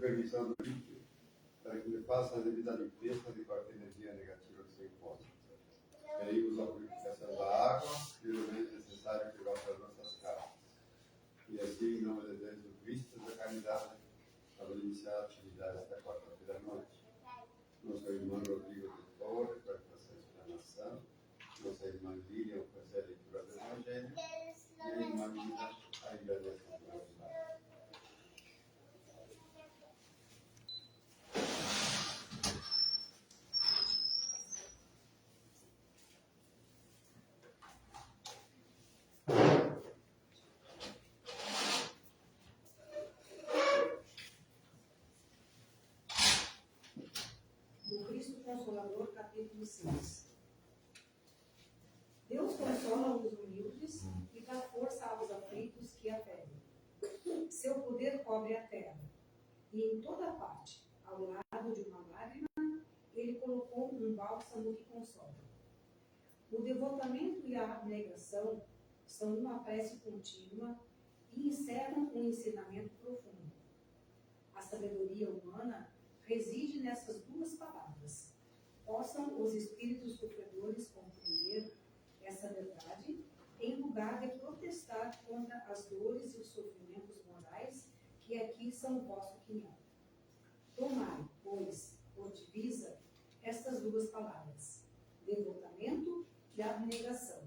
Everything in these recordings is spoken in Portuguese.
permissão do líquido para que ele faça a devida limpeza de qualquer energia negativa que se imposta. E aí usa a purificação da água, primeiramente necessário que vá para as nossas casas. E assim, em nome de Deus, o Cristo da caridade, vamos iniciar a atividade esta quarta-feira à noite. Nosso irmão Rodrigo de Torres vai fazer a explanação, nossa irmã Lilian vai fazer a leitura do Evangelho, e a irmã Lina ainda dessa explanação. Consolador, capítulo 6. Deus consola os humildes e dá força aos aflitos que a pedem. Seu poder cobre a terra, e em toda parte, ao lado de uma lágrima, ele colocou um bálsamo que consola. O devotamento e a abnegação são uma prece contínua e encerram um ensinamento profundo. A sabedoria humana reside nessas duas palavras. Possam os espíritos sofredores compreender essa verdade, em lugar de protestar contra as dores e os sofrimentos morais que aqui são vosso quinhão. Tomai, pois, por divisa estas duas palavras, devotamento e abnegação,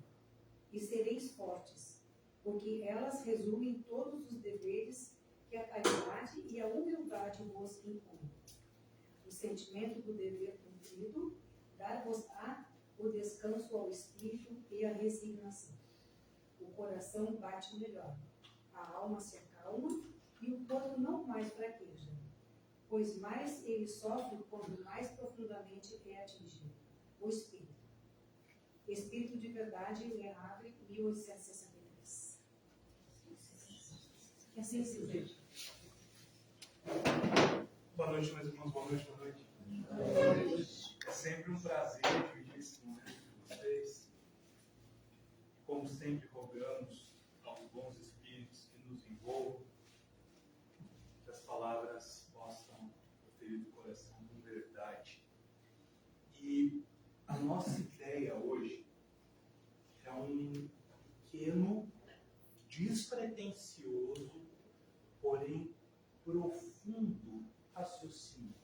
e sereis fortes, porque elas resumem todos os deveres que a caridade e a humildade vos impõem. O sentimento do dever cumprido dar-vos-á o descanso ao espírito e a resignação. O coração bate melhor, a alma se acalma e o corpo não mais fraqueja, pois mais ele sofre quando mais profundamente é atingido. O espírito. Espírito de Verdade, Le Havre, 1863. Que assim seja. Boa noite, meus irmãos. Boa noite, boa noite. É sempre um prazer dividir esse momento com vocês. Como sempre, rogamos aos bons espíritos que nos envolvam, que as palavras possam proferir do coração com verdade. E a nossa ideia hoje é um pequeno, despretensioso, porém profundo raciocínio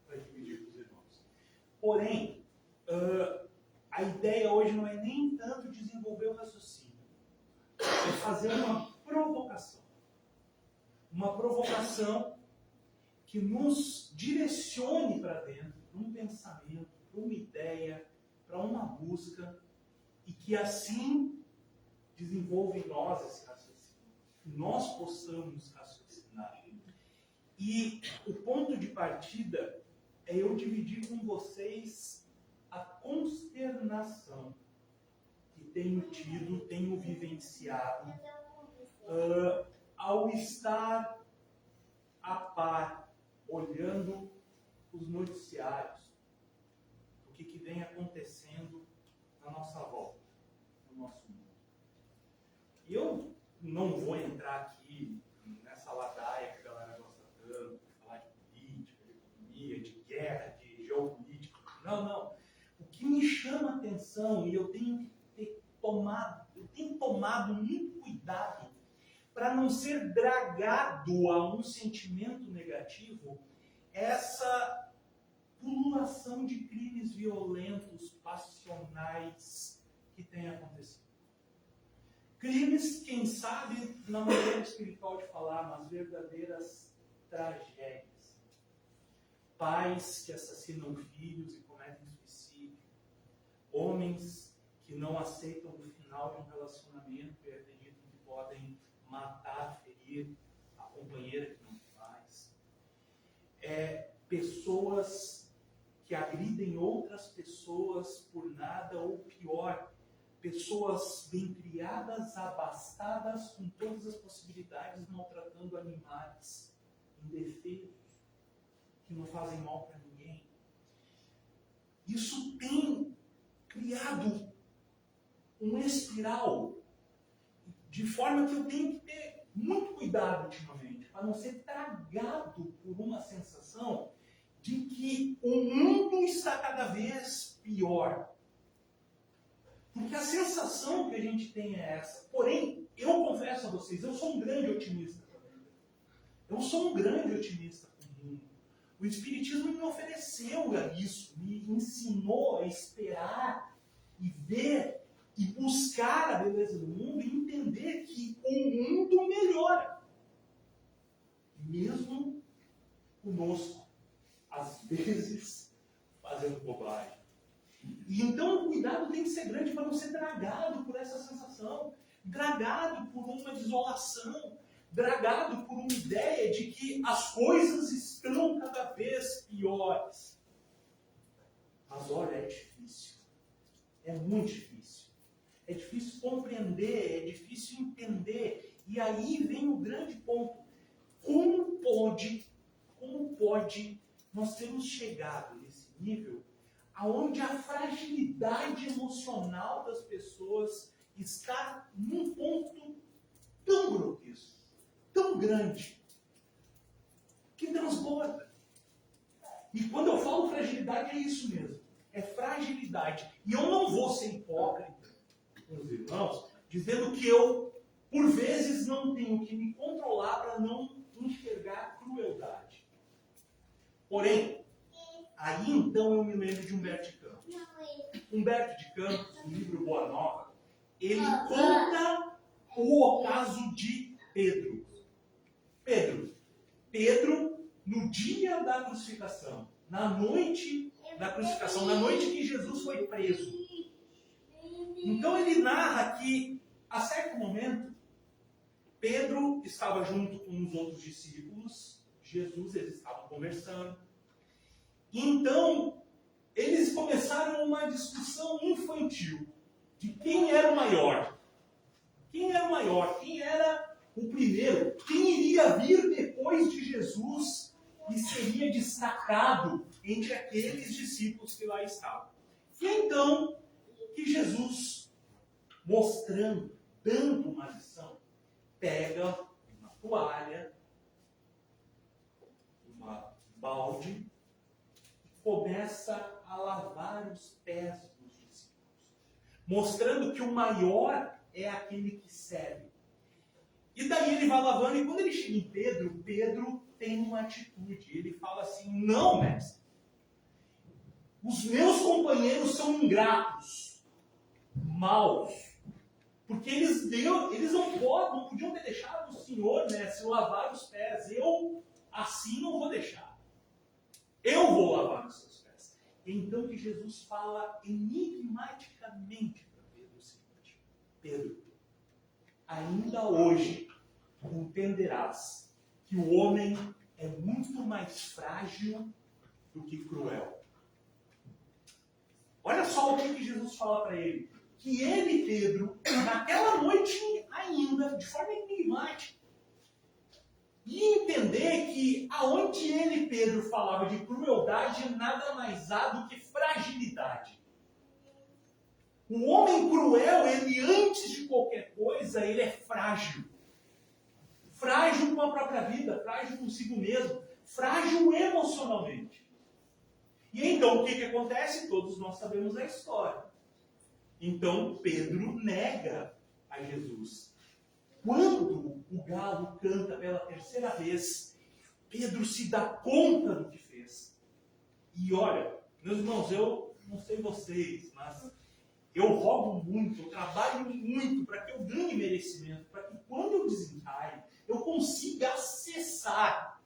para dividir com os irmãos. Porém, a ideia hoje não é nem tanto desenvolver o raciocínio, é fazer uma provocação. Uma provocação que nos direcione para dentro, para um pensamento, para uma ideia, para uma busca, e que assim desenvolva em nós esse raciocínio, que nós possamos raciocinar. E o ponto de partida é eu dividir com vocês a consternação que tenho tido, tenho vivenciado, ao estar a par, olhando os noticiários, o que vem acontecendo na nossa volta, no nosso mundo. E eu não vou entrar aqui nessa ladaia que a galera gosta tanto, de falar de política, de economia, de guerra, de geopolítica. Não. O que me chama a atenção, e eu tenho tomado muito cuidado para não ser dragado a um sentimento negativo, essa pululação de crimes violentos, passionais que tem acontecido. Crimes, quem sabe, na maneira espiritual de falar, mas verdadeiras tragédias. Pais que assassinam filhos e cometem suicídio. Homens que não aceitam o final de um relacionamento e acreditam que podem matar, ferir a companheira que não tem mais. Pessoas que agridem outras pessoas por nada ou pior, pessoas bem criadas, abastadas, com todas as possibilidades, maltratando animais indefesos, que não fazem mal para ninguém. Isso tem criado uma espiral, de forma que eu tenho que ter muito cuidado ultimamente, para não ser tragado por uma sensação está cada vez pior. Porque a sensação que a gente tem é essa. Porém, eu confesso a vocês, eu sou um grande otimista com a vida. Eu sou um grande otimista com o mundo. O Espiritismo me ofereceu isso, me ensinou a esperar e ver e buscar a beleza do mundo e entender que o mundo melhora. Mesmo conosco, às vezes, fazendo bobagem. E então o cuidado tem que ser grande para não ser dragado por essa sensação, dragado por uma desolação, dragado por uma ideia de que as coisas estão cada vez piores. Mas olha, é difícil. É muito difícil. É difícil compreender, é difícil entender. E aí vem o grande ponto. Como pode nós termos chegado nesse nível aonde a fragilidade emocional das pessoas está num ponto tão grotesco, tão grande, que transborda. E quando eu falo fragilidade, é isso mesmo. É fragilidade. E eu não vou ser hipócrita com os irmãos, dizendo que eu, por vezes, não tenho que me controlar para não enxergar crueldade. Porém, aí então eu me lembro de Humberto de Campos. Humberto de Campos, no livro Boa Nova, ele conta o caso de Pedro. Pedro, no dia da crucificação, na noite da crucificação, na noite que Jesus foi preso. Então ele narra que, a certo momento, Pedro estava junto com os outros discípulos, Jesus, eles estavam conversando. Então, eles começaram uma discussão infantil de quem era o maior. Quem era o maior? Quem era o primeiro? Quem iria vir depois de Jesus e seria destacado entre aqueles discípulos que lá estavam? E então, que Jesus, mostrando, dando uma lição, pega uma toalha, uma balde, e começa a lavar os pés dos discípulos, mostrando que o maior é aquele que serve. E daí ele vai lavando, e quando ele chega em Pedro, Pedro tem uma atitude. Ele fala assim: não, mestre, os meus companheiros são ingratos, maus, porque eles não podiam ter deixado o Senhor, mestre, lavar os pés. Eu, assim, não vou deixar. Eu vou lavar os seus pés. Então que Jesus fala enigmaticamente para Pedro o seguinte: Pedro, ainda hoje entenderás que o homem é muito mais frágil do que cruel. Olha só o que Jesus fala para ele. Que ele, Pedro, naquela noite ainda, de forma enigmática, ia entender que aonde ele, Pedro, falava de crueldade, nada mais há do que fragilidade. O homem cruel, ele, antes de qualquer coisa, ele é frágil. Frágil com a própria vida, frágil consigo mesmo, frágil emocionalmente. E então, o que acontece? Todos nós sabemos a história. Então, Pedro nega a Jesus. Quando o galo canta pela terceira vez, Pedro se dá conta do que fez. E olha, meus irmãos, eu não sei vocês, mas eu rogo muito, eu trabalho muito para que eu ganhe merecimento, para que quando eu desencarne, eu consiga acessar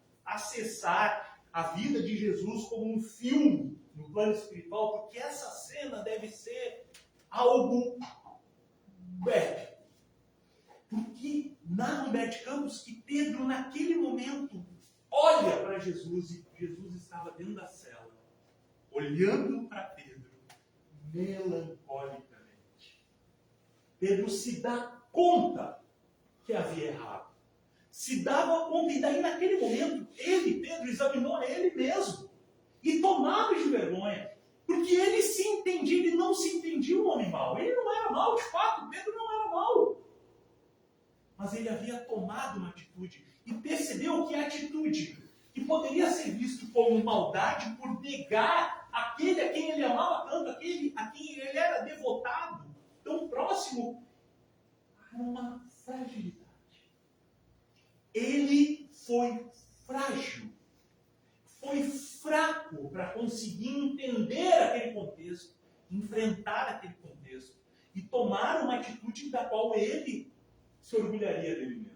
a vida de Jesus como um filme no plano espiritual, porque essa cena deve ser algo épico. Porque narra Humberto de Campos que Pedro, naquele momento, olha para Jesus e Jesus estava dentro da cela, olhando para Pedro, melancolicamente. Pedro se dá conta que havia errado. Se dava conta, e daí naquele momento, Pedro, examinou a ele mesmo. E tomado de vergonha. Porque ele se entendia, ele não se entendia um homem mau. Ele não era mau, de fato, Pedro não era mau. Mas ele havia tomado uma atitude. E percebeu que a atitude, que poderia ser visto como maldade por negar aquele a quem ele amava tanto, aquele a quem ele era devotado, tão próximo, era uma fragilidade. Ele foi frágil, foi fraco para conseguir entender aquele contexto, enfrentar aquele contexto e tomar uma atitude da qual ele se orgulharia dele mesmo.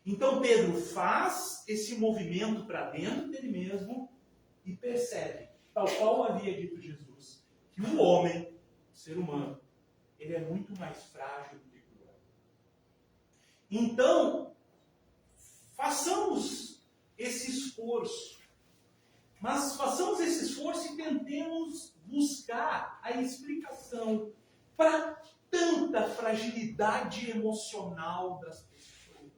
Então Pedro faz esse movimento para dentro dele mesmo e percebe, tal qual havia dito Jesus, que o homem, o ser humano, ele é muito mais frágil do que cruel. Então, façamos esse esforço. Mas façamos esse esforço e tentemos buscar a explicação para tanta fragilidade emocional das pessoas.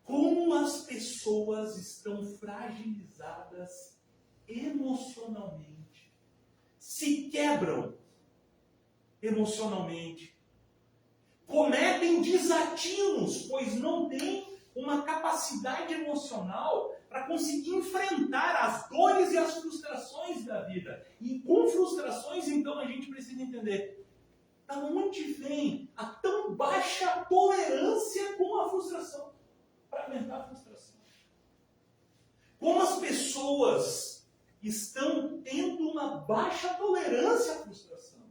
Como as pessoas estão fragilizadas emocionalmente, se quebram emocionalmente, cometem desatinos, pois não têm uma capacidade emocional para conseguir enfrentar as dores e as frustrações da vida. E com frustrações, então, a gente precisa entender da onde vem a tão baixa tolerância com a frustração, para aumentar a frustração. Como as pessoas estão tendo uma baixa tolerância à frustração,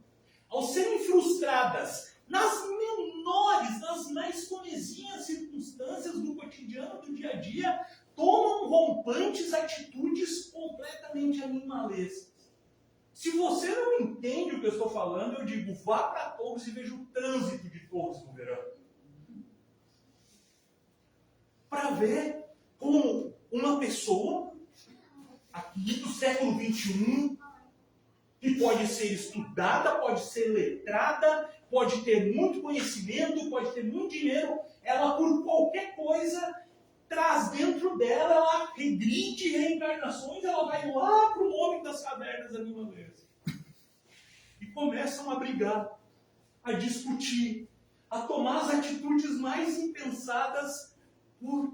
ao serem frustradas nas menores, nas mais comezinhas circunstâncias do cotidiano, do dia a dia, tomam rompantes atitudes completamente animalescas. Se você não entende o que eu estou falando, eu digo, vá para Torres e veja o trânsito de Torres no verão. Para ver como uma pessoa, aqui do século XXI, que pode ser estudada, pode ser letrada, pode ter muito conhecimento, pode ter muito dinheiro, ela por qualquer coisa traz dentro dela, ela regride reencarnações, ela vai lá para o homem das cavernas animalescas. E começam a brigar, a discutir, a tomar as atitudes mais impensadas por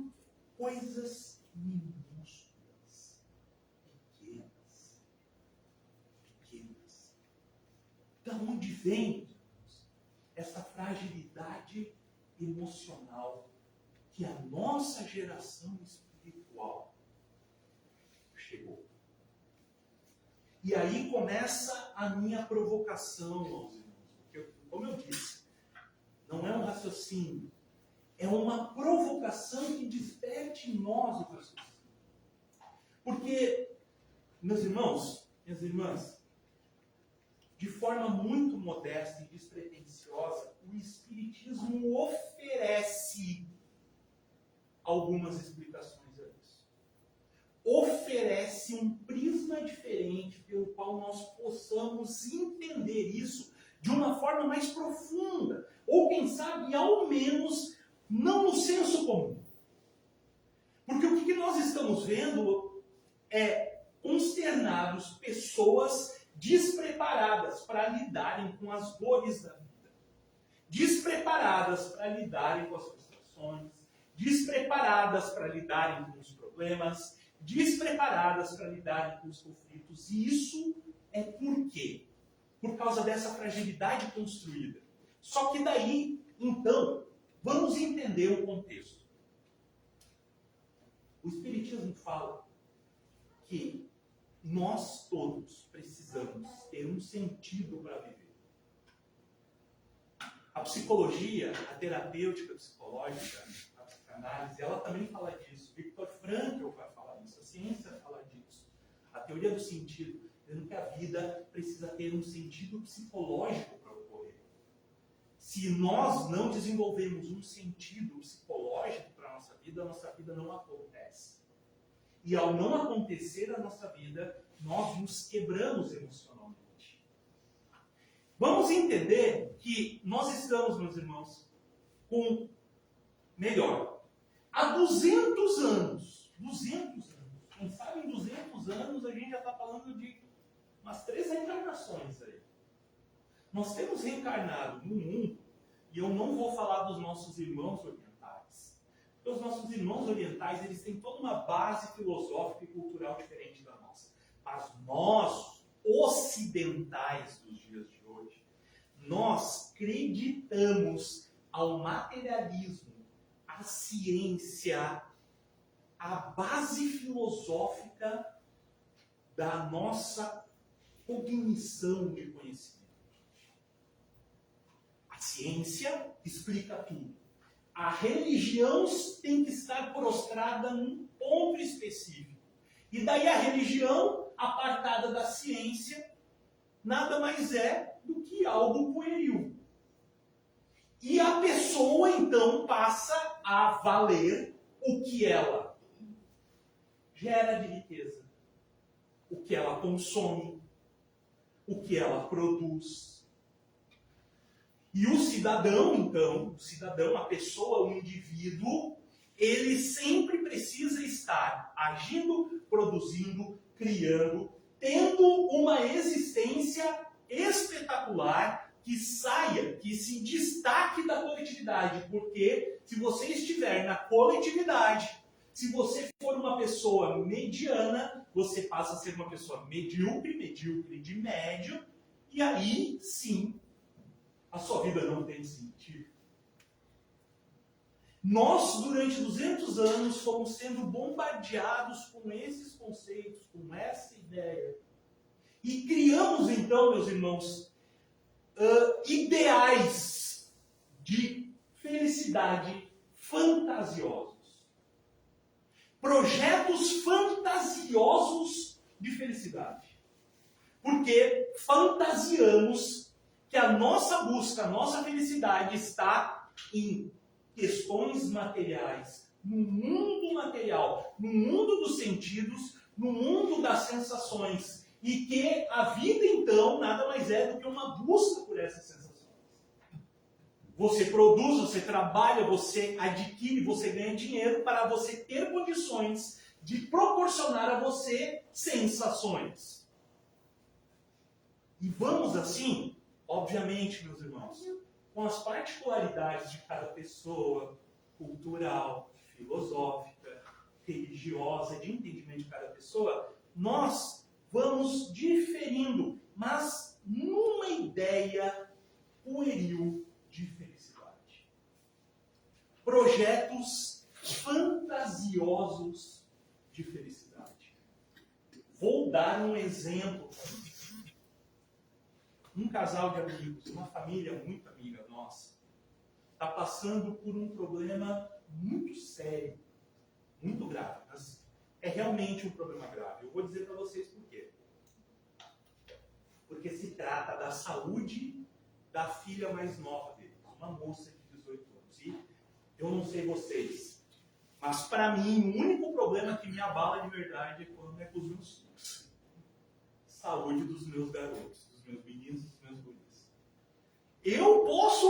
coisas minúsculas, pequenas. Da onde vem essa fragilidade emocional que a nossa geração espiritual chegou? E aí começa a minha provocação, aos irmãos. Porque, como eu disse, não é um raciocínio, é uma provocação que desperte em nós o raciocínio. Porque, meus irmãos, minhas irmãs, de forma muito modesta e despretensiosa, o Espiritismo oferece algumas explicações a isso. Oferece um prisma diferente pelo qual nós possamos entender isso de uma forma mais profunda, ou quem sabe, ao menos, não no senso comum. Porque o que nós estamos vendo é consternados, pessoas despreparadas para lidarem com as dores da vida, despreparadas para lidarem com as frustrações, despreparadas para lidarem com os problemas, despreparadas para lidarem com os conflitos. E isso é por quê? Por causa dessa fragilidade construída. Só que daí, então, vamos entender o contexto. O Espiritismo fala que nós todos precisamos ter um sentido para viver. A psicologia, a terapêutica psicológica, a psicanálise, ela também fala disso. Viktor Frankl vai falar disso, a ciência fala disso. A teoria do sentido, dizendo que a vida precisa ter um sentido psicológico para ocorrer. Se nós não desenvolvermos um sentido psicológico para a nossa vida não acontece. E ao não acontecer a nossa vida, nós nos quebramos emocionalmente. Vamos entender que nós estamos, meus irmãos, há 200 anos, quem sabe em 200 anos a gente já está falando de umas 3 reencarnações aí. Nós temos reencarnado no mundo, e eu não vou falar dos nossos irmãos orientais, porque os nossos irmãos orientais, eles têm toda uma base base filosófica e cultural diferente da nossa. Mas nós, ocidentais dos dias de hoje, nós acreditamos ao materialismo, à ciência, à base filosófica da nossa cognição de conhecimento. A ciência explica tudo. A religião tem que estar prostrada num ponto específico. E daí a religião, apartada da ciência, nada mais é do que algo pueril. E a pessoa, então, passa a valer o que ela gera de riqueza, o que ela consome, o que ela produz. E o cidadão, então, a pessoa, o indivíduo, ele sempre precisa estar agindo, produzindo, criando, tendo uma existência espetacular que saia, que se destaque da coletividade. Porque se você estiver na coletividade, se você for uma pessoa mediana, você passa a ser uma pessoa medíocre de médio, e aí sim, a sua vida não tem sentido. Nós, durante 200 anos, fomos sendo bombardeados com esses conceitos, com essa ideia. E criamos, então, meus irmãos, ideais de felicidade fantasiosos. Projetos fantasiosos de felicidade. Porque fantasiamos que a nossa busca, a nossa felicidade está em questões materiais, no mundo material, no mundo dos sentidos, no mundo das sensações. E que a vida, então, nada mais é do que uma busca por essas sensações. Você produz, você trabalha, você adquire, você ganha dinheiro para você ter condições de proporcionar a você sensações. E vamos assim, obviamente, meus irmãos, com as particularidades de cada pessoa, cultural, filosófica, religiosa, de entendimento de cada pessoa, nós vamos diferindo, mas numa ideia pueril de felicidade. Projetos fantasiosos de felicidade. Vou dar um exemplo. Um casal de amigos, uma família muito amiga nossa, está passando por um problema muito sério, muito grave. Mas é realmente um problema grave. Eu vou dizer para vocês por quê. Porque se trata da saúde da filha mais nova deles, uma moça de 18 anos. E eu não sei vocês, mas para mim o único problema que me abala de verdade é quando é com os meus filhos. Saúde dos meus garotos, dos meus meninos, dos meus guris. Eu posso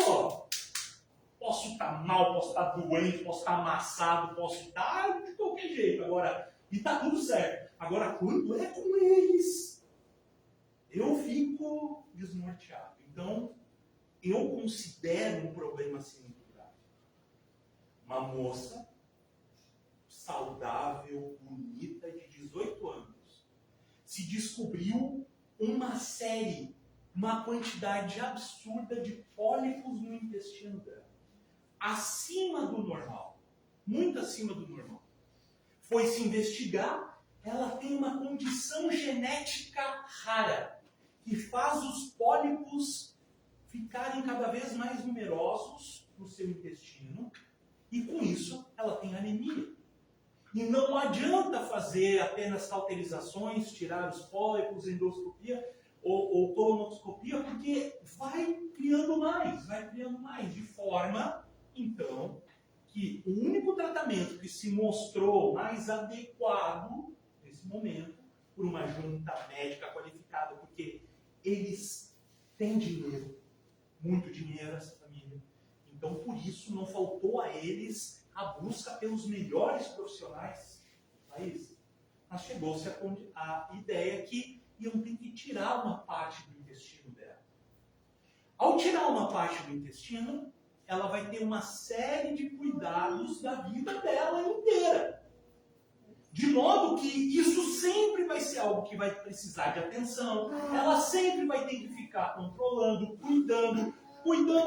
estar mal, posso estar doente, posso estar amassado, posso estar de qualquer jeito. Agora, e tá tudo certo. Agora, quando é com eles, eu fico desnorteado. Então, eu considero um problema assim muito grave. Uma moça saudável, bonita, de 18 anos, se descobriu uma quantidade absurda de pólipos no intestino dela. Acima do normal. Muito acima do normal. Foi se investigar, ela tem uma condição genética rara, que faz os pólipos ficarem cada vez mais numerosos no seu intestino, e com isso ela tem anemia. E não adianta fazer apenas cauterizações, tirar os pólipos, endoscopia ou colonoscopia, porque vai criando mais, de forma, então, que o único tratamento que se mostrou mais adequado nesse momento, por uma junta médica qualificada, porque eles têm dinheiro, muito dinheiro essa família, então por isso não faltou a eles a busca pelos melhores profissionais do país. Mas chegou-se a ideia que iam ter que tirar uma parte do intestino dela. Ao tirar uma parte do intestino, ela vai ter uma série de cuidados da vida dela inteira. De modo que isso sempre vai ser algo que vai precisar de atenção, ela sempre vai ter que ficar controlando, cuidando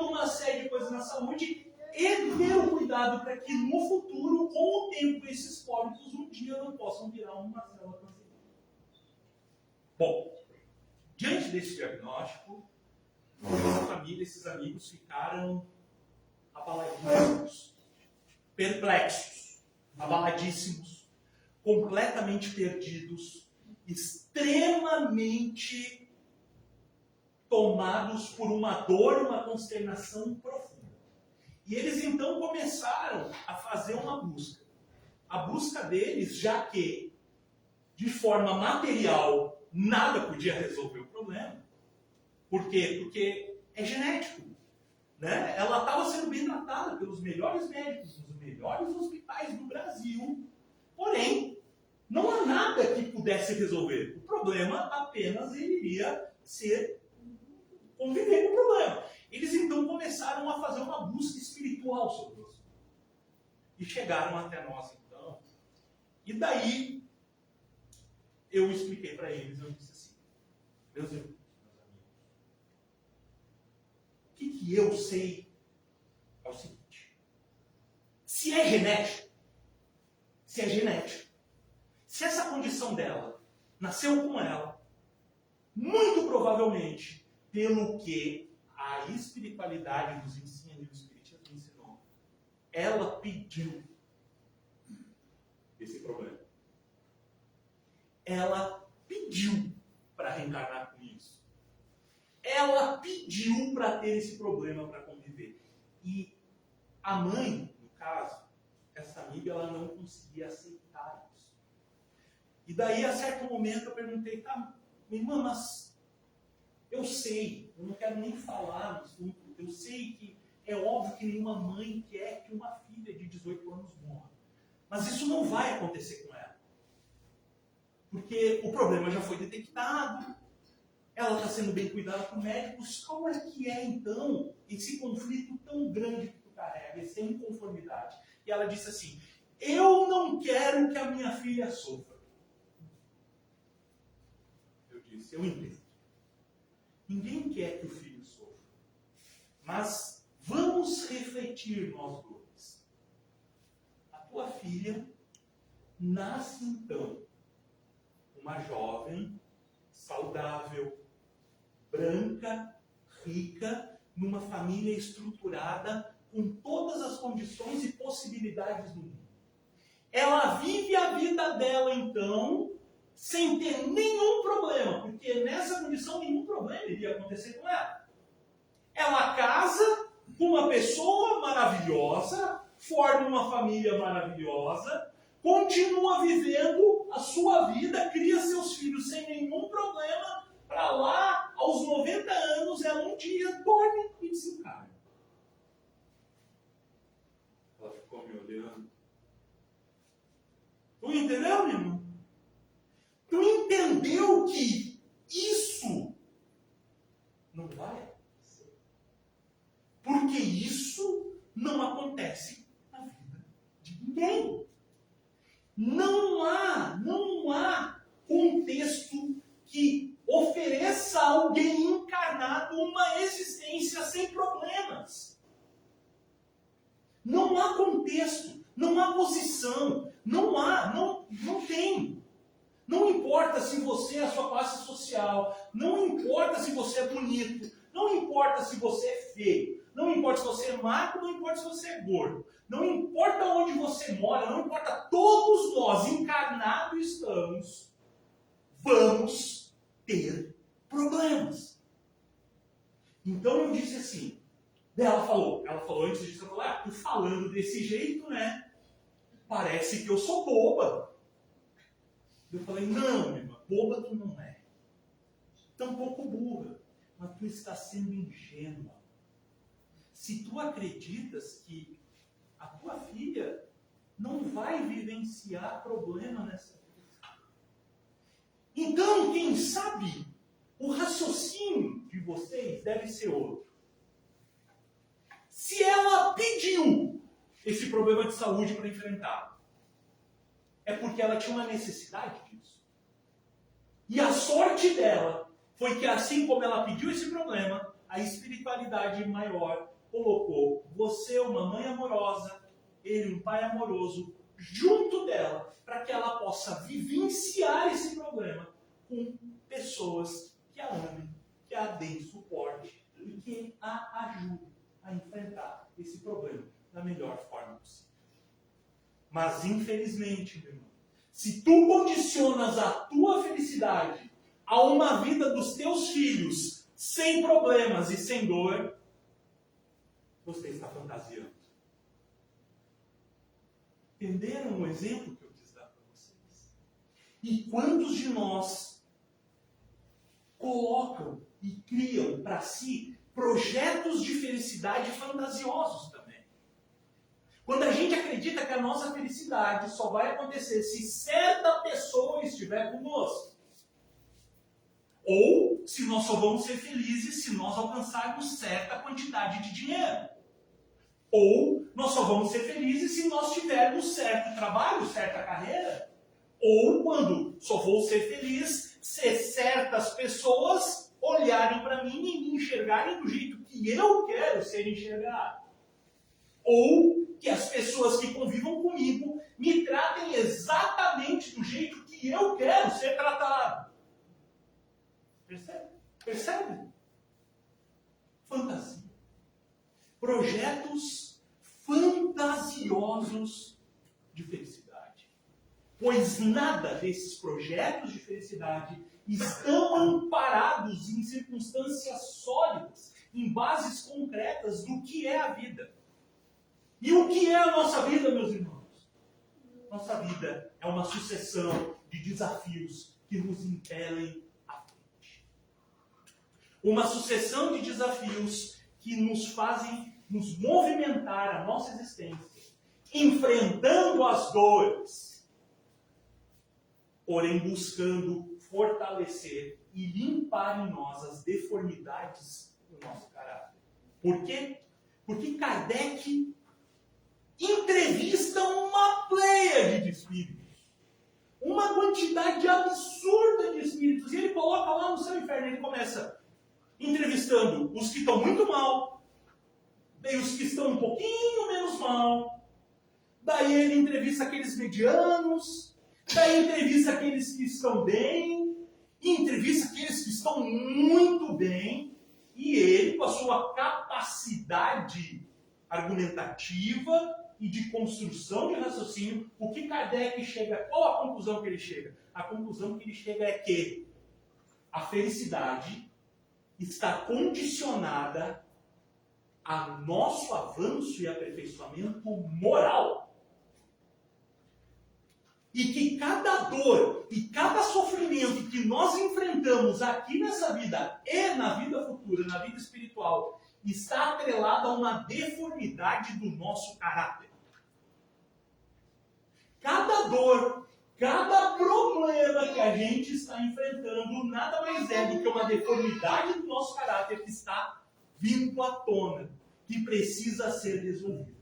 uma série de coisas na saúde e ter o cuidado para que no futuro, com o tempo, esses pólitos um dia não possam virar uma célula cancerígena. Bom, diante desse diagnóstico, essa família, esses amigos ficaram abaladíssimos, perplexos, abaladíssimos, completamente perdidos, extremamente tomados por uma dor, uma consternação profunda. E eles então começaram a fazer uma busca. A busca deles, já que de forma material nada podia resolver o problema. Por quê? Porque é genético. Né? Ela estava sendo bem tratada pelos melhores médicos, nos melhores hospitais do Brasil. Porém, não há nada que pudesse resolver. O problema apenas iria ser conviver com o problema. Eles então começaram a fazer uma busca espiritual sobre isso. E chegaram até nós então. E daí, eu expliquei para eles, eu disse assim, meus irmãos, meus amigos, o que eu sei é o seguinte, se é genético, se essa condição dela nasceu com ela, muito provavelmente, pelo que a espiritualidade nos ensina e o espiritismo ensinou, ela pediu esse problema. Ela pediu para reencarnar com isso. Ela pediu para ter esse problema para conviver. E a mãe, no caso, essa amiga, ela não conseguia aceitar isso. E daí, a certo momento, eu perguntei, tá, minha irmã, mas eu sei, eu não quero nem falar no assunto, eu sei que é óbvio que nenhuma mãe quer que uma filha de 18 anos morra. Mas isso não vai acontecer com ela. Porque o problema já foi detectado, ela está sendo bem cuidada por médicos. Qual é que é, então, esse conflito tão grande que tu carrega, essa inconformidade? E ela disse assim, eu não quero que a minha filha sofra. Eu disse, eu entendo. Ninguém quer que o filho sofra. Mas vamos refletir nós dois. A tua filha nasce, então, uma jovem, saudável, branca, rica, numa família estruturada, com todas as condições e possibilidades do mundo. Ela vive a vida dela, então, sem ter nenhum problema, porque nessa condição nenhum problema iria acontecer com ela. Ela casa com uma pessoa maravilhosa, forma uma família maravilhosa, continua vivendo a sua vida, cria seus filhos sem nenhum problema, para lá, aos 90 anos, ela um dia dorme e desencarna. Ela ficou me olhando. Tu entendeu, meu irmão? Tu entendeu que isso não vai acontecer? Porque isso não acontece na vida de ninguém. Não há contexto que ofereça a alguém encarnado uma existência sem problemas. Não há contexto, não há posição, não tem. Não importa se você é a sua classe social, não importa se você é bonito, não importa se você é feio, não importa se você é magro, não importa se você é gordo, não importa onde você mora, não importa, todos nós encarnados estamos, vamos ter problemas. Então eu disse assim, ela falou antes disso, eu falei, tu falando desse jeito, né, parece que eu sou boba. Eu falei, não, minha irmã, boba tu não é. Tampouco burra, mas tu está sendo ingênua. Se tu acreditas que a tua filha não vai vivenciar problema nessa vida, então, quem sabe, o raciocínio de vocês deve ser outro. Se ela pediu esse problema de saúde para enfrentar, é porque ela tinha uma necessidade disso. E a sorte dela foi que, assim como ela pediu esse problema, a espiritualidade maior colocou você, uma mãe amorosa, ele, um pai amoroso, junto dela, para que ela possa vivenciar esse problema com pessoas que a amem, que a deem suporte e que a ajudem a enfrentar esse problema da melhor forma possível. Mas, infelizmente, meu irmão, se tu condicionas a tua felicidade a uma vida dos teus filhos sem problemas e sem dor, você está fantasiando. Entenderam o exemplo que eu quis dar para vocês? E quantos de nós colocam e criam para si projetos de felicidade fantasiosos também? Quando a gente acredita que a nossa felicidade só vai acontecer se certa pessoa estiver conosco. Ou se nós só vamos ser felizes se nós alcançarmos certa quantidade de dinheiro. Ou nós só vamos ser felizes se nós tivermos certo trabalho, certa carreira. Ou quando só vou ser feliz se certas pessoas olharem para mim e me enxergarem do jeito que eu quero ser enxergado. Ou que as pessoas que convivam comigo me tratem exatamente do jeito que eu quero ser tratado. Percebe? Percebe? Fantasia. Projetos fantasiosos de felicidade. Pois nada desses projetos de felicidade estão amparados em circunstâncias sólidas, em bases concretas do que é a vida. E o que é a nossa vida, meus irmãos? Nossa vida é uma sucessão de desafios que nos impelem à frente. Uma sucessão de desafios que nos fazem nos movimentar a nossa existência, enfrentando as dores, porém buscando fortalecer e limpar em nós as deformidades do nosso caráter. Por quê? Porque Kardec entrevista uma pleiade de espíritos. Uma quantidade absurda de espíritos. E ele coloca lá no céu e inferno. Ele começa entrevistando os que estão muito mal. Daí os que estão um pouquinho menos mal. Daí ele entrevista aqueles medianos. Daí entrevista aqueles que estão bem. E entrevista aqueles que estão muito bem. E ele, com a sua capacidade argumentativa e de construção de raciocínio, o que Kardec chega, qual a conclusão que ele chega? A conclusão que ele chega é que a felicidade está condicionada a nosso avanço e aperfeiçoamento moral. E que cada dor e cada sofrimento que nós enfrentamos aqui nessa vida e na vida futura, na vida espiritual, está atrelado a uma deformidade do nosso caráter. Cada dor, cada problema que a gente está enfrentando, nada mais é do que uma deformidade do nosso caráter que está vindo à tona, que precisa ser resolvido.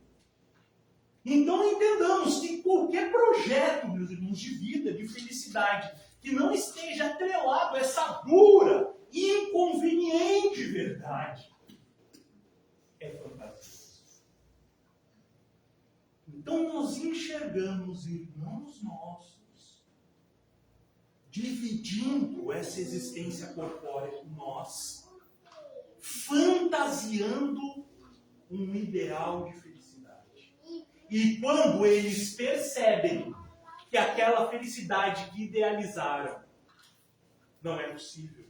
Então entendamos que qualquer projeto, meus irmãos, de vida, de felicidade, que não esteja atrelado a essa dura e inconveniente verdade, é fantasia. Então nós enxergamos irmãos nossos dividindo essa existência corpórea com nós, fantasiando um ideal de felicidade. E quando eles percebem que aquela felicidade que idealizaram não é possível,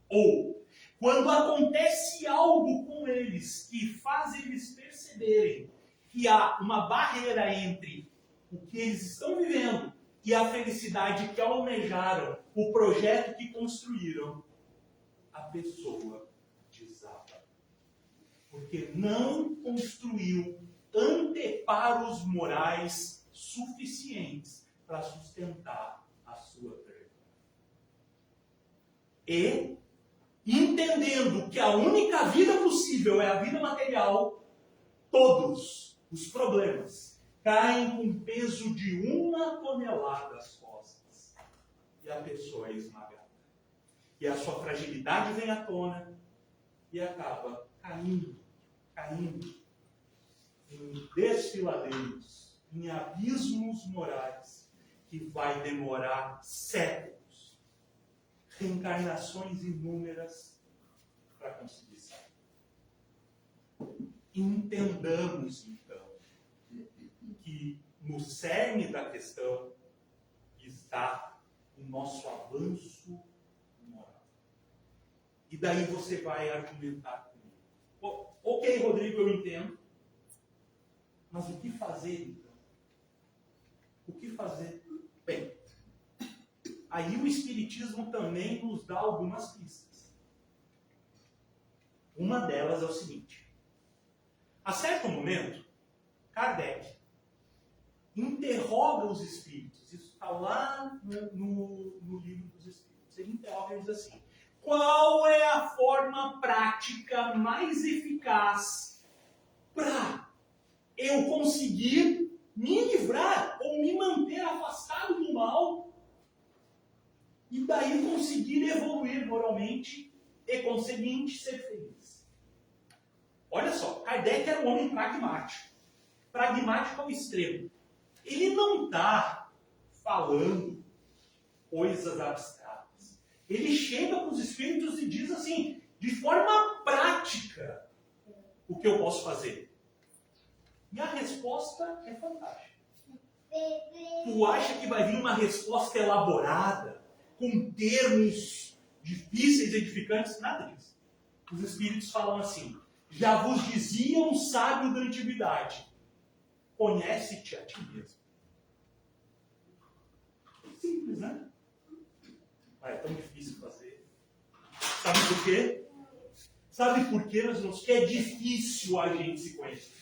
ou quando acontece algo com eles que faz eles perceberem que há uma barreira entre o que eles estão vivendo e a felicidade que almejaram, o projeto que construíram, a pessoa desaba. Porque não construiu anteparos morais suficientes para sustentar a sua trajetória. E, entendendo que a única vida possível é a vida material, todos os problemas caem com peso de 1 tonelada às costas. E a pessoa é esmagada. E a sua fragilidade vem à tona e acaba caindo em desfiladeiros, em abismos morais, que vai demorar séculos, reencarnações inúmeras para conseguir sair. Entendamos, então, que no cerne da questão está o nosso avanço moral. E daí você vai argumentar comigo. Ok, Rodrigo, eu entendo. Mas o que fazer, então? O que fazer? Bem, aí o Espiritismo também nos dá algumas pistas. Uma delas é o seguinte. A certo momento, Kardec interroga os espíritos. Isso está lá no livro dos espíritos. Ele interroga e diz assim: qual é a forma prática mais eficaz para eu conseguir me livrar ou me manter afastado do mal e daí conseguir evoluir moralmente e, conseguinte, ser feliz? Olha só, Kardec era um homem pragmático. Pragmático ao extremo. Ele não está falando coisas abstratas. Ele chega para os espíritos e diz assim, de forma prática, o que eu posso fazer. E a resposta é fantástica. Tu acha que vai vir uma resposta elaborada, com termos difíceis e edificantes? Nada disso. Os espíritos falam assim: já vos dizia um sábio da antiguidade, conhece-te a ti mesmo. Simples, né? Mas é tão difícil fazer. Sabe por quê? Sabe por quê, meus irmãos? Que é difícil a gente se conhecer.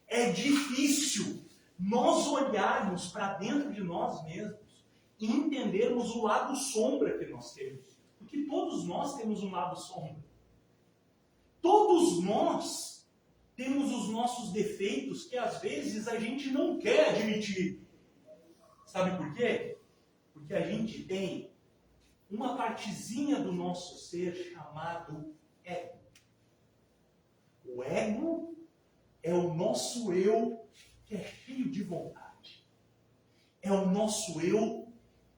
É difícil nós olharmos para dentro de nós mesmos e entendermos o lado sombra que nós temos. Porque todos nós temos um lado sombra. Todos nós temos os nossos defeitos que às vezes a gente não quer admitir. Sabe por quê? Porque a gente tem uma partezinha do nosso ser chamado ego. O ego é o nosso eu que é cheio de vontade. É o nosso eu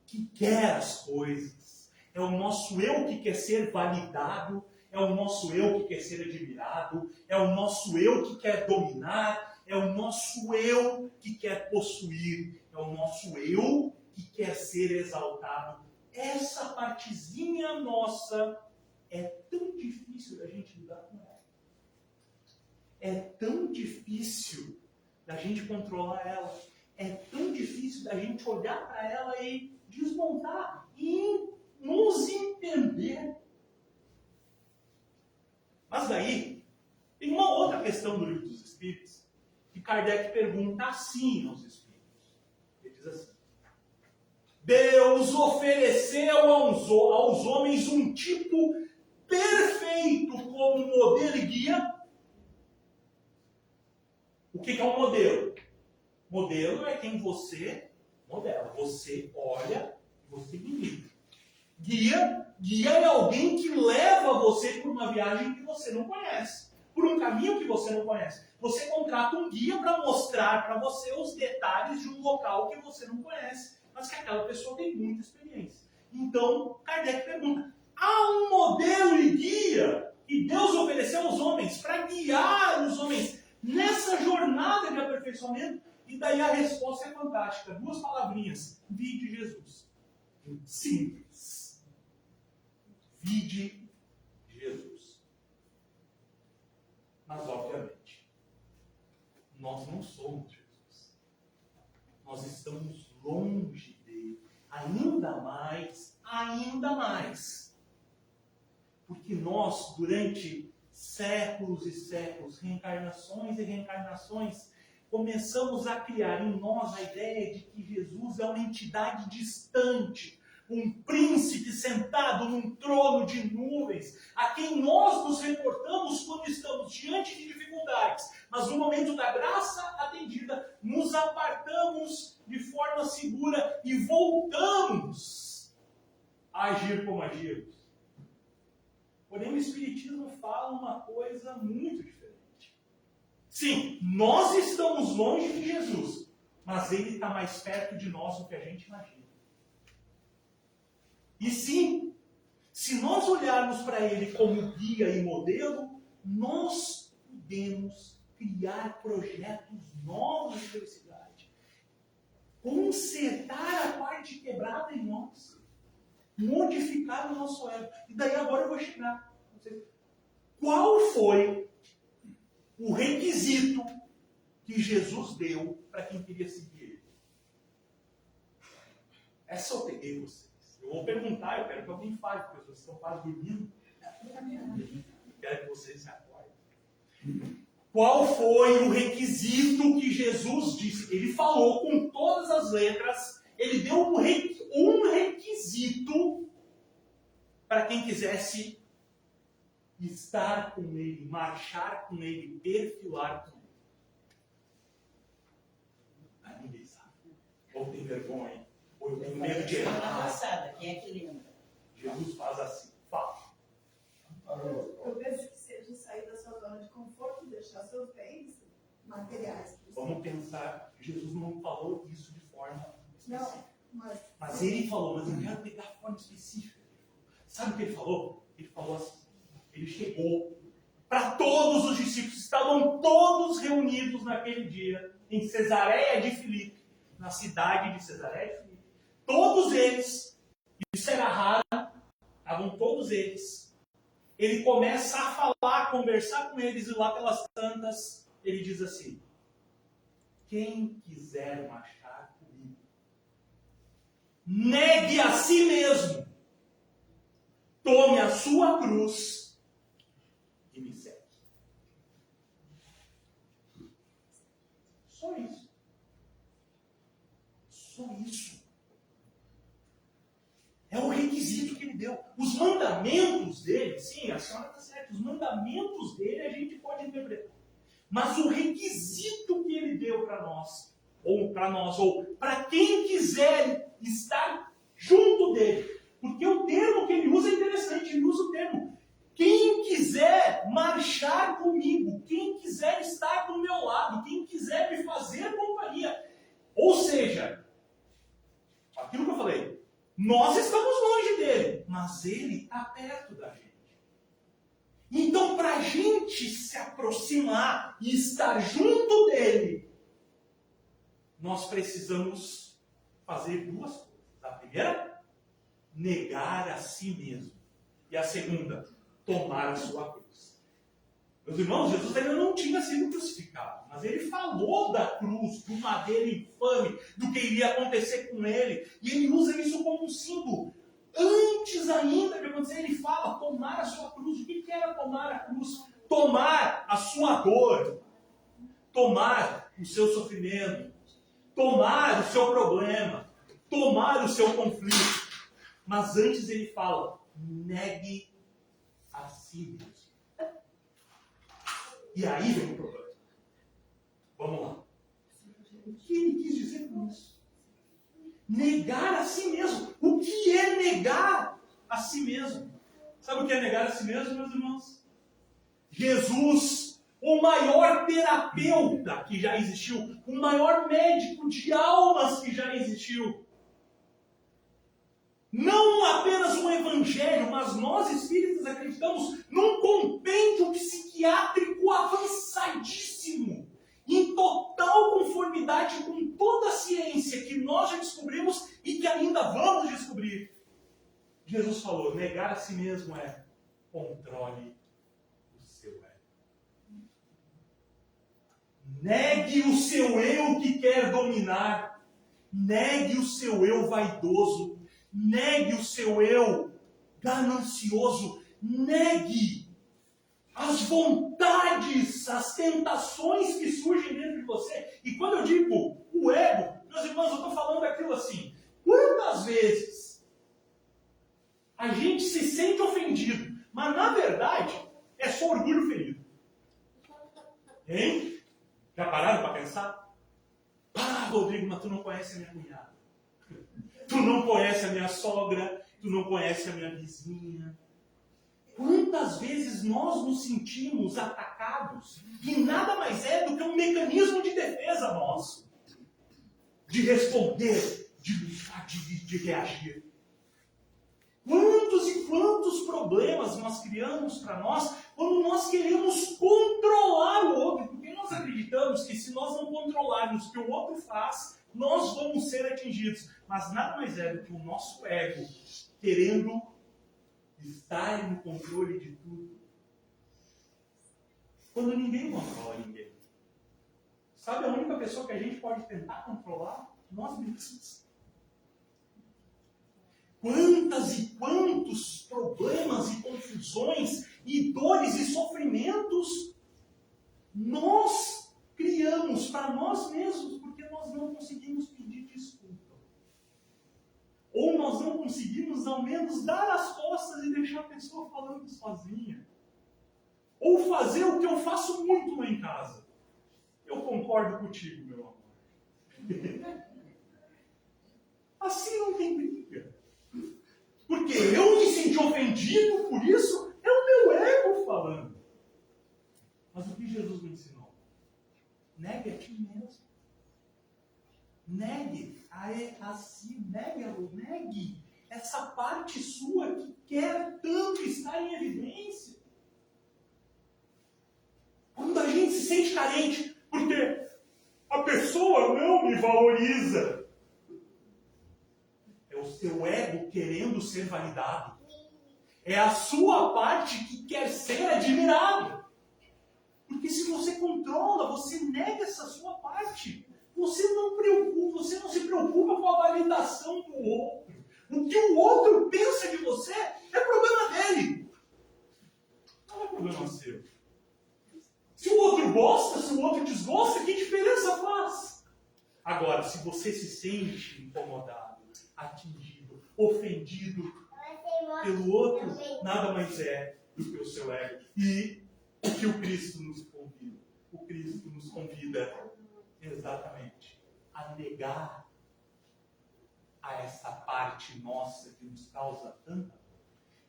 que quer as coisas. É o nosso eu que quer ser validado. É o nosso eu que quer ser admirado. É o nosso eu que quer dominar. É o nosso eu que quer possuir. É o nosso eu que quer ser exaltado. Essa partezinha nossa é tão difícil da gente lidar com ela. É tão difícil da gente controlar ela. É tão difícil da gente olhar para ela e desmontar e nos entender. Mas daí, tem uma outra questão do Livro dos Espíritos que Kardec pergunta assim aos Espíritos. Ele diz assim: Deus ofereceu aos homens um tipo perfeito como modelo e guia. O que é um modelo? Modelo é quem você modela. Você olha e você imita. Guia é alguém que leva você por uma viagem que você não conhece. Por um caminho que você não conhece. Você contrata um guia para mostrar para você os detalhes de um local que você não conhece, mas que aquela pessoa tem muita experiência. Então, Kardec pergunta: há um modelo e guia que Deus ofereceu aos homens para guiar os homens nessa jornada de aperfeiçoamento? E daí a resposta é fantástica. 2 palavrinhas. Vide Jesus. Simples. Vide Jesus. Mas, obviamente, nós não somos Jesus. Nós estamos longe dele. Ainda mais. Porque nós, durante séculos e séculos, reencarnações e reencarnações, começamos a criar em nós a ideia de que Jesus é uma entidade distante, um príncipe sentado num trono de nuvens, a quem nós nos reportamos quando estamos diante de dificuldades, mas no momento da graça atendida, nos apartamos de forma segura e voltamos a agir como agimos. Porém, o Espiritismo fala uma coisa muito diferente. Sim, nós estamos longe de Jesus, mas Ele está mais perto de nós do que a gente imagina. E sim, se nós olharmos para Ele como guia e modelo, nós podemos criar projetos novos de felicidade. Consertar a parte quebrada em nós. Modificar o nosso ego. E daí agora eu vou chegar. Qual foi o requisito que Jesus deu para quem queria seguir Ele? Essa eu peguei vocês. Eu vou perguntar, eu quero que alguém fale, porque vocês estão quase dormindo. Eu quero que vocês se acordem. Qual foi o requisito que Jesus disse? Ele falou com todas as letras, ele deu um requisito para quem quisesse estar com ele, marchar com ele, perfilar com ele. Ah, ninguém sabe. Ou tem vergonha, ou eu tenho medo de errar. Passada, quem é que lembra? Jesus faz assim, fala. Eu penso que seja sair da sua zona de conforto, deixar seus bens materiais. Vamos pensar, Jesus não falou isso de forma específica. Não, Mas ele falou, mas eu quero pegar a forma específica. Sabe o que ele falou? Ele falou assim, ele chegou para todos os discípulos, estavam todos reunidos naquele dia, em Cesareia de Filipe, na cidade de Cesareia de Filipe. Todos eles, isso era raro, estavam todos eles. Ele começa a falar, a conversar com eles, e lá pelas tantas, ele diz assim: quem quiser marchar comigo, negue a si mesmo, tome a sua cruz e me segue. Só isso. Só isso. É o requisito que ele deu. Os mandamentos dele, sim, a senhora está certa, os mandamentos dele a gente pode interpretar. Mas o requisito que ele deu para nós, ou para quem quiser estar junto dele, porque o termo que ele usa é interessante, ele usa o termo: quem quiser marchar comigo, quem quiser estar do meu lado, quem quiser me fazer companhia. Ou seja, aquilo que eu falei, nós estamos longe dele, mas ele está perto da gente. Então, para a gente se aproximar e estar junto dele, nós precisamos fazer duas coisas. A primeira, negar a si mesmo. E a segunda, tomar a sua cruz. Meus irmãos, Jesus ainda não tinha sido crucificado, mas ele falou da cruz, do madeiro infame, do que iria acontecer com ele, e ele usa isso como um símbolo. Antes ainda de acontecer, ele fala tomar a sua cruz. O que era tomar a cruz? Tomar a sua dor, tomar o seu sofrimento, tomar o seu problema, tomar o seu conflito. Mas antes ele fala, negue a si mesmo. E aí vem o problema. Vamos lá. O que ele quis dizer com isso? Negar a si mesmo. O que é negar a si mesmo? Sabe o que é negar a si mesmo, meus irmãos? Jesus, o maior terapeuta que já existiu, o maior médico de almas que já existiu. Não apenas um evangelho, mas nós espíritas acreditamos num compêndio psiquiátrico avançadíssimo, em total conformidade com toda a ciência que nós já descobrimos e que ainda vamos descobrir. Jesus falou, negar a si mesmo é controle o seu ego. Negue o seu eu que quer dominar. Negue o seu eu vaidoso. Negue o seu eu ganancioso. Negue as vontades, as tentações que surgem dentro de você. E quando eu digo o ego, meus irmãos, eu estou falando daquilo assim. Quantas vezes A gente se sente ofendido, mas na verdade é só orgulho ferido. Hein? Já pararam para pensar? Ah, Rodrigo, mas tu não conhece a minha cunhada. Tu não conhece a minha sogra. Tu não conhece a minha vizinha. Quantas vezes nós nos sentimos atacados e nada mais é do que um mecanismo de defesa nosso. De responder, de lutar, de reagir. Quantos e quantos problemas nós criamos para nós quando nós queremos controlar o outro, porque nós acreditamos que se nós não controlarmos o que o outro faz, nós vamos ser atingidos. Mas nada mais é do que o nosso ego querendo estar no controle de tudo. Quando ninguém controla ninguém. Sabe a única pessoa que a gente pode tentar controlar? Nós mesmos. Quantas e quantos problemas e confusões e dores e sofrimentos nós criamos para nós mesmos porque nós não conseguimos pedir desculpa. Ou nós não conseguimos ao menos dar as costas e deixar a pessoa falando sozinha. Ou fazer o que eu faço muito lá em casa. Eu concordo contigo, meu amor. Assim não tem briga. Porque eu me senti ofendido por isso, é o meu ego falando. Mas o que Jesus me ensinou? Negue a ti mesmo. Negue a si, negue essa parte sua que quer tanto estar em evidência. Quando a gente se sente carente, porque a pessoa não me valoriza. É o seu ego querendo ser validado. É a sua parte que quer ser admirado. Porque se você controla, você nega essa sua parte. Você não se preocupa com a validação do outro. O que o outro pensa de você é problema dele. Não é problema seu. Se o outro gosta, se o outro desgosta, que diferença faz? Agora, se você se sente incomodado, atingido, ofendido pelo outro, nada mais é do que o seu ego. E o que o Cristo nos convida? O Cristo nos convida exatamente a negar a essa parte nossa que nos causa tanta dor.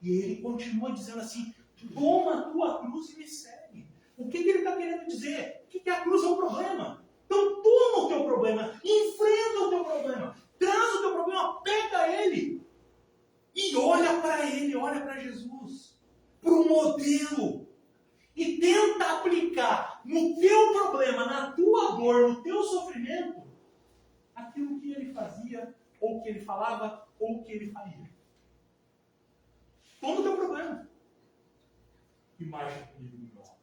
E ele continua dizendo assim: toma a tua cruz e me segue. O que ele está querendo dizer? O que a cruz é o problema? Então toma o teu problema, enfrenta o teu problema, traz o teu problema, pega ele e olha para ele, olha para Jesus, para o modelo, e tenta aplicar no teu problema, na tua dor, no teu sofrimento, aquilo que ele fazia, ou que ele falava, ou que ele faria. Toma o teu problema e marcha comigo no meu lado.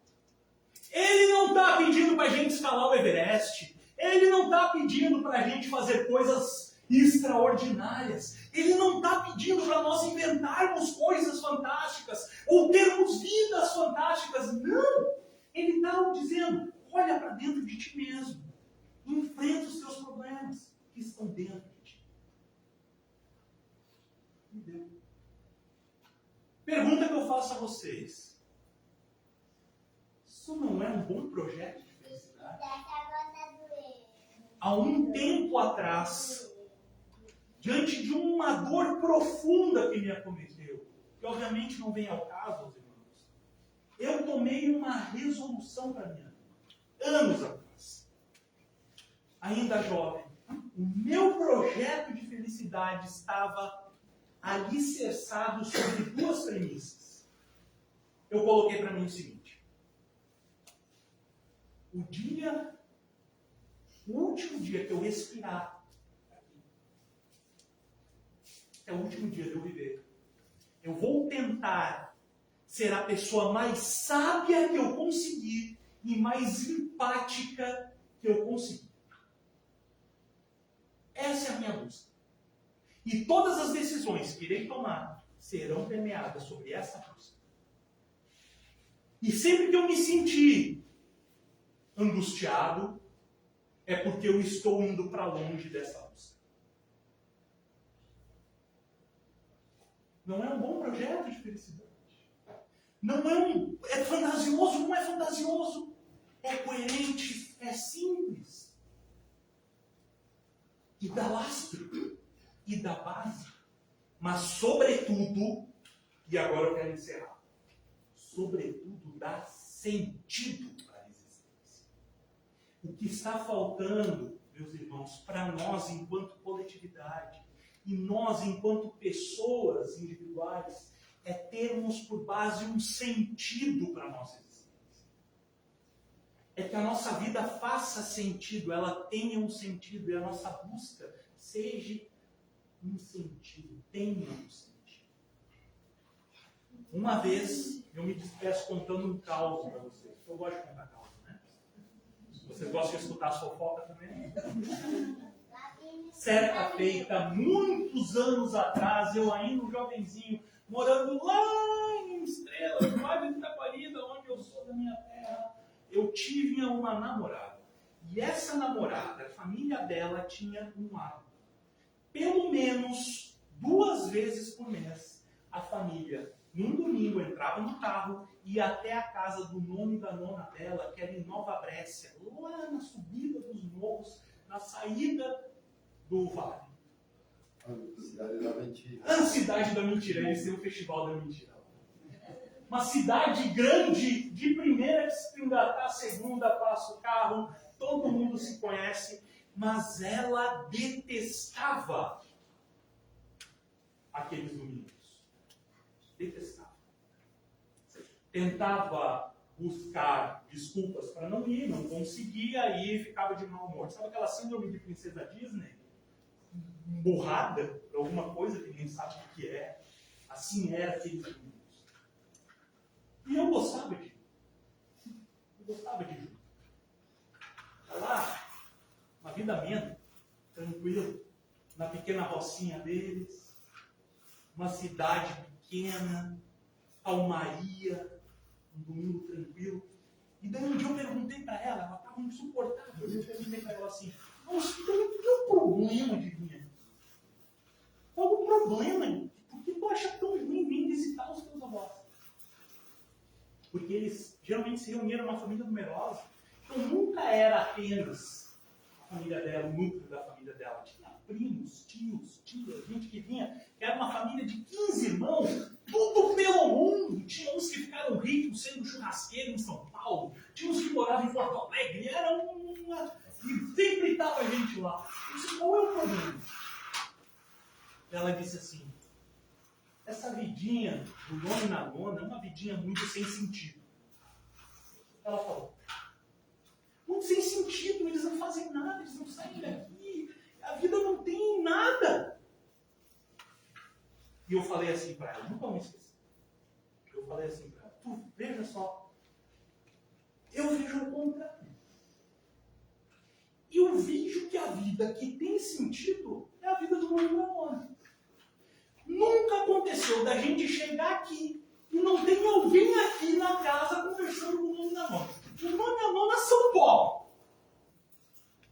Ele não está pedindo para a gente escalar o Everest. Ele não está pedindo para a gente fazer coisas extraordinárias. Ele não está pedindo para nós inventarmos coisas fantásticas ou termos vidas fantásticas. Não! Ele está dizendo: olha para dentro de ti mesmo. Enfrenta os teus problemas que estão dentro de ti. Entendeu? Pergunta que eu faço a vocês. Isso não é um bom projeto de felicidade? Há um tempo atrás, diante de uma dor profunda que me acometeu, que obviamente não vem ao caso, meus irmãos, eu tomei uma resolução para minha vida, anos atrás. Ainda jovem, o meu projeto de felicidade estava alicerçado sobre duas premissas. Eu coloquei para mim o seguinte: o último dia que eu respirar, é o último dia de eu viver. Eu vou tentar ser a pessoa mais sábia que eu conseguir e mais empática que eu conseguir. Essa é a minha busca. E todas as decisões que irei tomar serão permeadas sobre essa busca. E sempre que eu me sentir angustiado, é porque eu estou indo para longe dessa busca. Não é um bom projeto de felicidade. Não é fantasioso, não é fantasioso. É coerente, é simples. E dá lastro, e dá base. Mas, sobretudo, e agora eu quero encerrar, sobretudo dá sentido para a existência. O que está faltando, meus irmãos, para nós enquanto coletividade, e nós enquanto pessoas individuais, é termos por base um sentido para a nossa existência. É que a nossa vida faça sentido, ela tenha um sentido, e a nossa busca seja um sentido, tenha um sentido. Uma vez, eu me despeço contando um caos para vocês. Eu gosto de contar caos, né? Vocês gostam de escutar a fofoca também? Certa feita, muitos anos atrás, eu ainda um jovenzinho, morando lá em Estrela, no Vale do Taquarida, onde eu sou da minha terra, eu tive uma namorada. E essa namorada, a família dela tinha um hábito. Pelo menos 2 vezes por mês, a família, num domingo, entrava no carro e ia até a casa do nono e da nona dela, que era em Nova Brécia, lá na subida dos morros, na saída do vale. Cidade da mentira. A cidade da mentira, esse é o festival da mentira. Uma cidade grande, de primeira que se engatar, a segunda passa o carro, todo mundo se conhece, mas ela detestava aqueles domingos. Detestava. Tentava buscar desculpas para não ir, não conseguia ir, ficava de mau humor. Sabe aquela síndrome de princesa Disney? Borrada por alguma coisa que ninguém sabe o que é. Assim era aqueles domingos. E eu gostava de ir. Eu gostava de ir. Tá lá, uma vida amena, tranquila, na pequena rocinha deles, uma cidade pequena, calmaria, um domingo tranquilo. E daí um dia eu perguntei para ela estava insuportável, eu perguntei para ela assim, mas qual é o problema de vir aqui? Qual é o problema? Por que tu acha tão ruim vir visitar os teus avós? Porque eles geralmente se reuniram numa família numerosa, então nunca era apenas a família dela, o núcleo da família dela. Tinha primos, tios, tias, gente que vinha, que era uma família de 15 irmãos, tudo pelo mundo. Tinha uns que ficaram ricos sendo churrasqueiro em São Paulo, tinha uns que moravam em Porto Alegre, era uma... E sempre estava gente lá. Eu disse, qual é o problema? Ela disse assim, essa vidinha do nono e na nona é uma vidinha muito sem sentido. Ela falou, muito sem sentido, eles não fazem nada, eles não saem daqui, a vida não tem nada. E eu falei assim para ela, nunca me esqueci. Eu falei assim para ela, tu veja só, eu vejo o contrário. Eu vejo que a vida que tem sentido é a vida do nono e da nona. Nunca aconteceu da gente chegar aqui e não tem alguém aqui na casa conversando com o nono e a nona. O nono e a nona são pobres.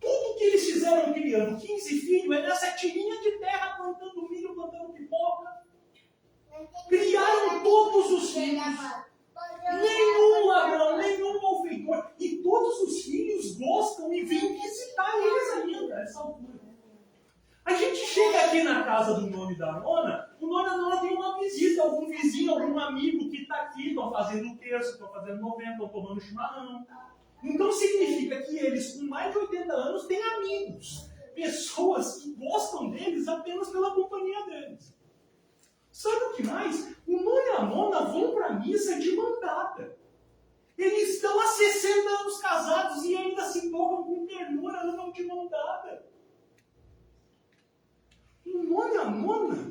Tudo que eles fizeram criando 15 filhos é nessa tirinha de terra, plantando milho, plantando pipoca. Criaram todos os filhos. Nenhum ladrão, nenhum malfeitor. E todos os filhos gostam e vêm visitar eles ainda nessa altura. A gente chega aqui na casa do nono e da nona, o nono e a nona tem uma visita, algum vizinho, algum amigo que está aqui, estão fazendo o terço, estão fazendo novena, estão tomando chimarrão. Então significa que eles, com mais de 80 anos, têm amigos. Pessoas que gostam deles apenas pela companhia deles. Sabe o que mais? O nono e a nona vão para a missa de mão dada. Eles estão há 60 anos casados e ainda se tocam com ternura, andam de mão dada. O nono e a nona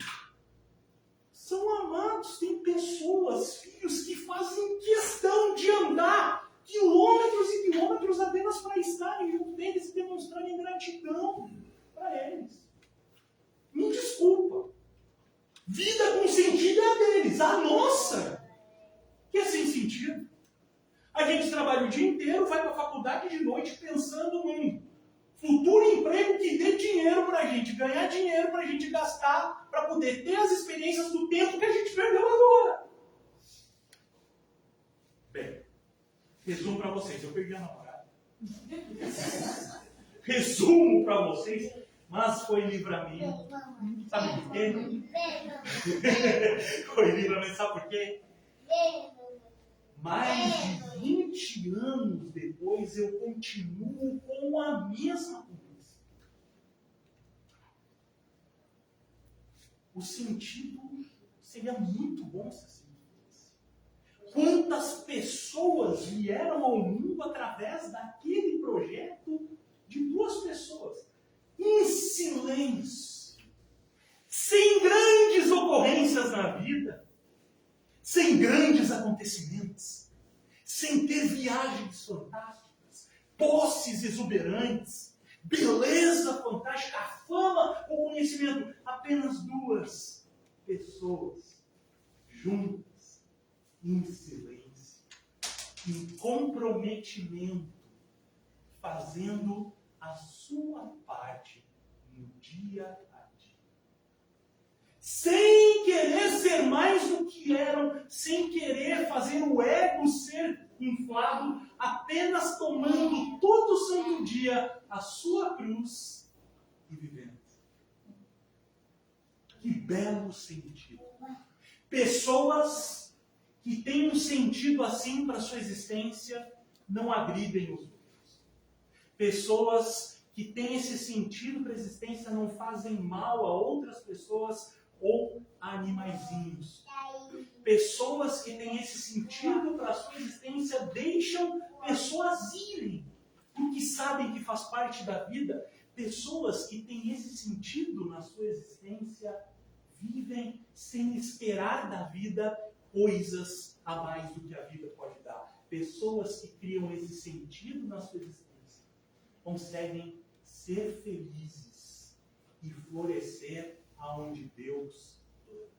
são amados, tem pessoas, filhos que fazem questão de andar quilômetros e quilômetros apenas para estarem junto deles e demonstrarem gratidão para eles. Me desculpa. Vida com sentido é a deles. A nossa, que é sem sentido. A gente trabalha o dia inteiro, vai para a faculdade de noite pensando num futuro emprego que dê dinheiro para a gente, ganhar dinheiro para a gente gastar, para poder ter as experiências do tempo que a gente perdeu agora. Bem, resumo para vocês. Eu perdi a namorada. Resumo para vocês, mas foi livramento. Sabe por quê? Foi livramento, sabe por quê? Mais de 20 anos depois, eu continuo com a mesma conversa. O sentido seria muito bom se assim fosse. Quantas pessoas vieram ao mundo através daquele projeto de 2 pessoas? Em silêncio, sem grandes ocorrências na vida, sem grandes acontecimentos, sem ter viagens fantásticas, posses exuberantes, beleza fantástica, a fama, o conhecimento. Apenas 2 pessoas juntas, em silêncio, em comprometimento, fazendo a sua parte no dia a dia. Sem querer ser mais do que eram, sem querer fazer o ego ser inflado, apenas tomando todo santo dia a sua cruz e vivendo. Que belo sentido. Pessoas que têm um sentido assim para a sua existência não agridem os outros. Pessoas que têm esse sentido para a existência não fazem mal a outras pessoas ou a animaizinhos. Pessoas que têm esse sentido para a sua existência deixam pessoas irem, porque sabem que faz parte da vida. Pessoas que têm esse sentido na sua existência vivem sem esperar da vida coisas a mais do que a vida pode dar. Pessoas que criam esse sentido na sua existência conseguem ser felizes e florescer aonde Deus planta.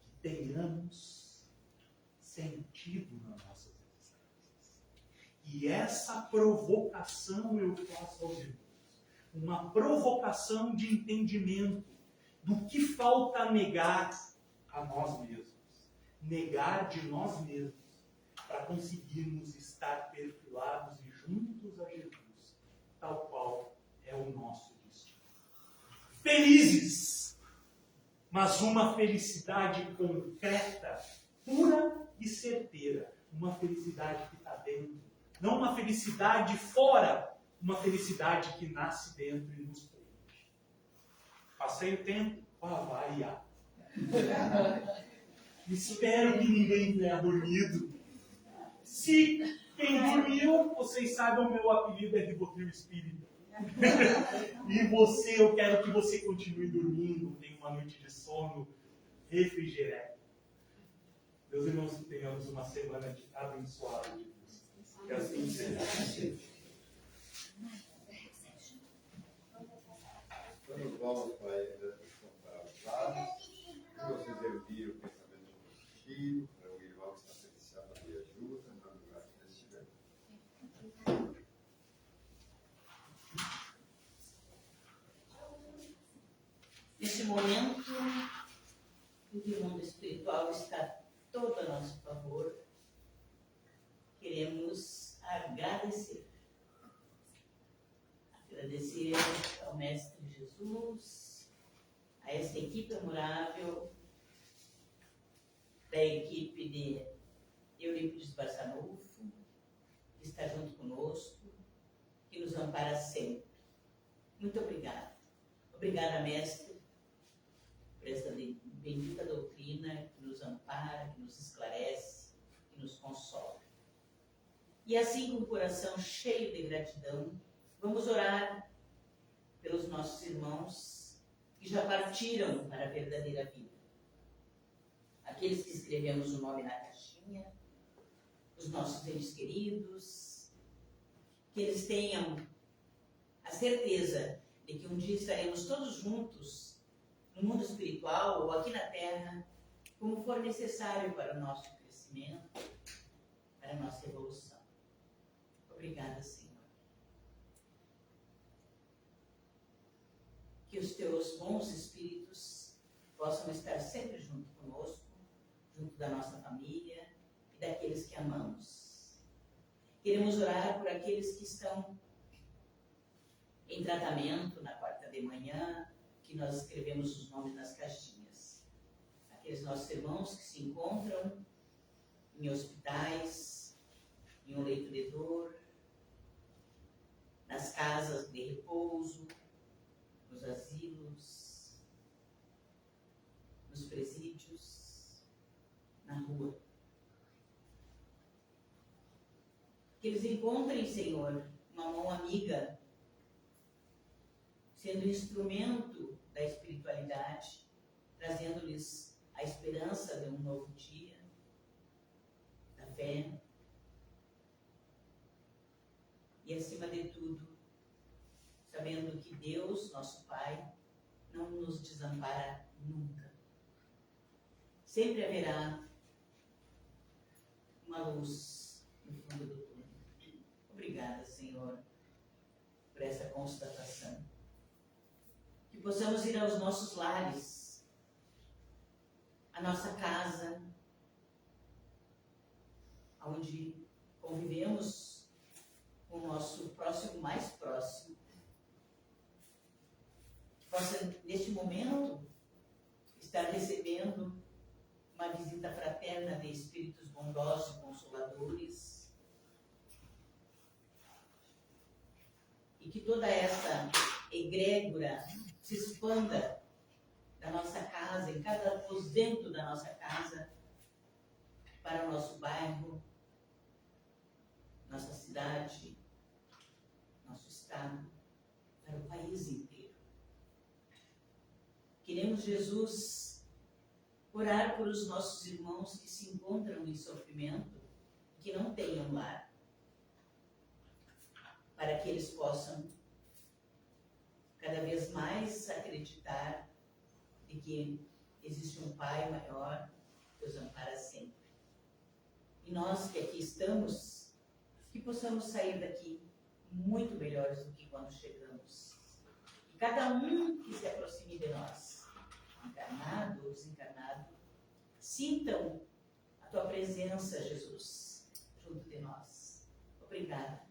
Que tenhamos sentido nas nossas existências. E essa provocação eu faço aos irmãos. Uma provocação de entendimento do que falta negar a nós mesmos. Negar de nós mesmos para conseguirmos estar perfilados e juntos a Jesus, tal qual é o nosso destino. Felizes, mas uma felicidade concreta, pura e certeira. Uma felicidade que está dentro. Não uma felicidade fora, uma felicidade que nasce dentro e nos preenche. Passei o tempo para variar. Espero que ninguém tenha dormido. Se quem dormiu, vocês sabem, o meu apelido é Rivotril Espírita. E você, eu quero que você continue dormindo, tenha uma noite de sono refrigerante. Meus irmãos, que tenhamos uma semana abençoada de Deus. Que assim seja. Então, vamos para os lados. Se vocês ouviram o pensamento positivo, para o irmão que está precisando de ajuda, no lugar que estiver. Nesse momento em que o mundo espiritual está todo a nosso favor, queremos agradecer. Agradecer ao Mestre Jesus, a esta equipe memorável, da equipe de Eurípides Barçanufo, que está junto conosco, que nos ampara sempre. Muito obrigada. Obrigada, Mestre, por esta bendita doutrina que nos ampara, que nos esclarece, que nos consola. E assim, com o coração cheio de gratidão, vamos orar pelos nossos irmãos que já partiram para a verdadeira vida. Aqueles que escrevemos o nome na caixinha, os nossos entes queridos, que eles tenham a certeza de que um dia estaremos todos juntos no mundo espiritual ou aqui na Terra, como for necessário para o nosso crescimento, para a nossa evolução. Obrigada, Senhor. que os teus bons espíritos possam estar sempre junto conosco, junto da nossa família e daqueles que amamos. Queremos orar por aqueles que estão em tratamento na quarta de manhã, que nós escrevemos os nomes nas caixinhas. Aqueles nossos irmãos que se encontram em hospitais, em um leito de dor, nas casas de repouso, nos asilos, nos presídios, na rua. Que eles encontrem, Senhor, uma mão amiga, sendo instrumento da espiritualidade, trazendo-lhes a esperança de um novo dia, da fé. E, acima de tudo, sabendo que Deus, nosso Pai, não nos desampara nunca. Sempre haverá uma luz no fundo do túnel. Obrigada, Senhor, por essa constatação. Que possamos ir aos nossos lares, à nossa casa, onde convivemos com o nosso próximo mais próximo. Que possa, neste momento, estar recebendo uma visita fraterna de espíritos bondosos e consoladores. E que toda essa egrégora se expanda da nossa casa, em cada aposento da nossa casa, para o nosso bairro, nossa cidade, nosso estado, para o país inteiro. Queremos, Jesus, orar por os nossos irmãos que se encontram em sofrimento, que não tenham lar, para que eles possam cada vez mais acreditar de que existe um Pai maior que os ampara sempre. E nós que aqui estamos, que possamos sair daqui muito melhores do que quando chegamos. E cada um que se aproxime de nós, encarnado ou desencarnado, sintam a tua presença, Jesus, junto de nós. Obrigada.